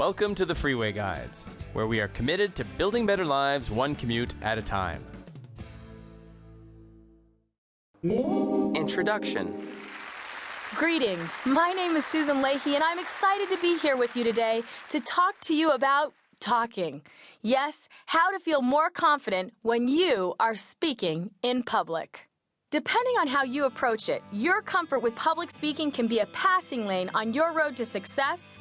Welcome to the Freeway Guides, where we are committed to building better lives one commute at a time. Introduction. Greetings, my name is Susan Leahy and I'm excited to be here with you today to talk to you about talking. Yes, how to feel more confident when you are speaking in public. Depending on how you approach it, your comfort with public speaking can be a passing lane on your road to success,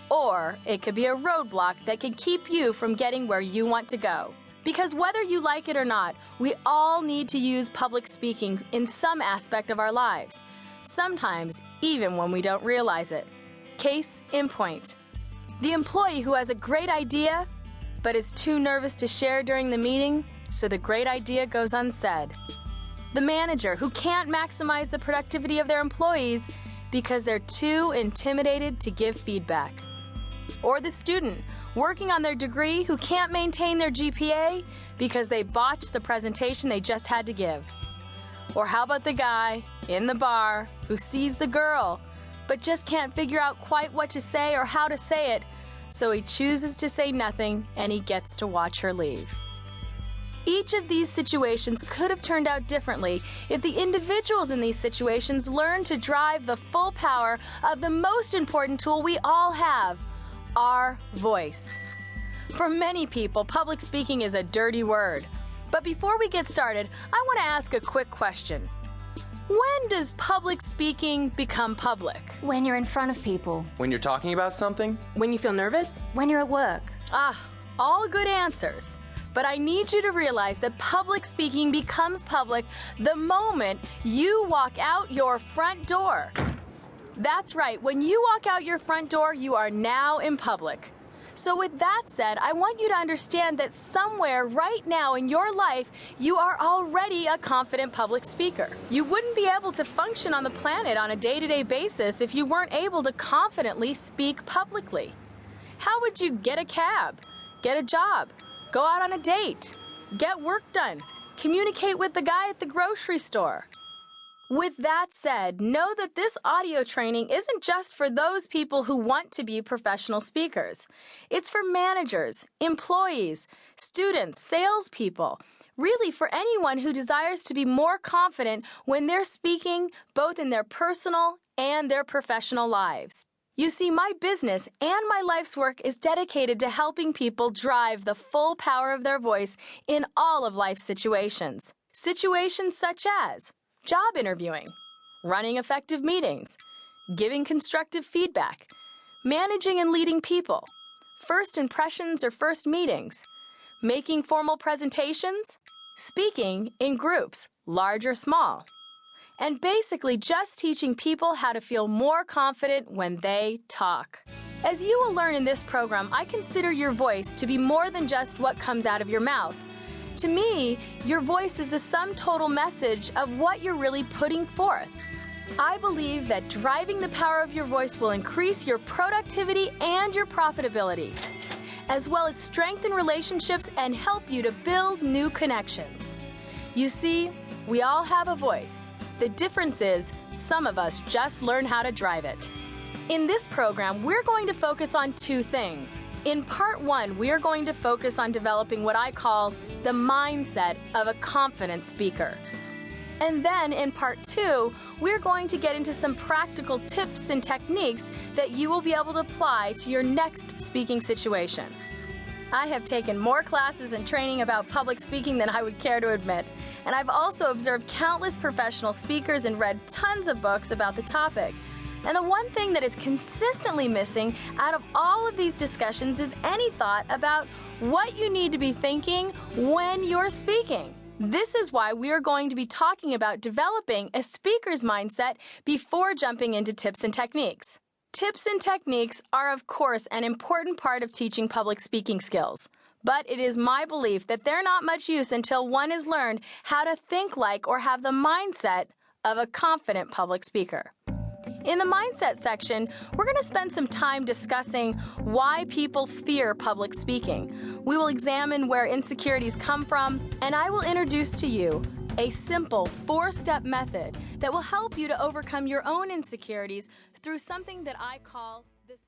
or it could be a roadblock that can keep you from getting where you want to go. Because whether you like it or not, we all need to use public speaking in some aspect of our lives. Sometimes even when we don't realize it. Case in point. The employee who has a great idea, but is too nervous to share during the meeting, so the great idea goes unsaid. The manager who can't maximize the productivity of their employees because they're too intimidated to give feedback. Or the student working on their degree who can't maintain their GPA because they botched the presentation they just had to give. Or how about the guy in the bar who sees the girl but just can't figure out quite what to say or how to say it, so he chooses to say nothing and he gets to watch her leave. Each of these situations could have turned out differently if the individuals in these situations learned to drive the full power of the most important tool we all have, our voice. For many people, public speaking is a dirty word. But before we get started, I want to ask a quick question. When does public speaking become public? When you're in front of people. When you're talking about something? When you feel nervous? When you're at work. All good answers. But I need you to realize that public speaking becomes public the moment you walk out your front door. That's right, when you walk out your front door, you are now in public. So with that said, I want you to understand that somewhere right now in your life, you are already a confident public speaker. You wouldn't be able to function on the planet on a day-to-day basis if you weren't able to confidently speak publicly. How would you get a cab, get a job, go out on a date, get work done, communicate with the guy at the grocery store? With that said, know that this audio training isn't just for those people who want to be professional speakers. It's for managers, employees, students, salespeople, really for anyone who desires to be more confident when they're speaking both in their personal and their professional lives. You see, my business and my life's work is dedicated to helping people drive the full power of their voice in all of life's situations. Situations such as job interviewing, running effective meetings, giving constructive feedback, managing and leading people, first impressions or first meetings, making formal presentations, speaking in groups, large or small, and basically just teaching people how to feel more confident when they talk. As you will learn in this program, I consider your voice to be more than just what comes out of your mouth. To me, your voice is the sum total message of what you're really putting forth. I believe that driving the power of your voice will increase your productivity and your profitability, as well as strengthen relationships and help you to build new connections. You see, we all have a voice. The difference is, some of us just learn how to drive it. In this program, we're going to focus on two things. In Part 1, we are going to focus on developing what I call the mindset of a confident speaker. And then in Part 2, we're going to get into some practical tips and techniques that you will be able to apply to your next speaking situation. I have taken more classes and training about public speaking than I would care to admit, and I've also observed countless professional speakers and read tons of books about the topic. And the one thing that is consistently missing out of all of these discussions is any thought about what you need to be thinking when you're speaking. This is why we are going to be talking about developing a speaker's mindset before jumping into tips and techniques. Tips and techniques are, of course, an important part of teaching public speaking skills. But it is my belief that they're not much use until one has learned how to think like or have the mindset of a confident public speaker. In the mindset section, we're going to spend some time discussing why people fear public speaking. We will examine where insecurities come from, and I will introduce to you a simple 4-step method that will help you to overcome your own insecurities through something that I call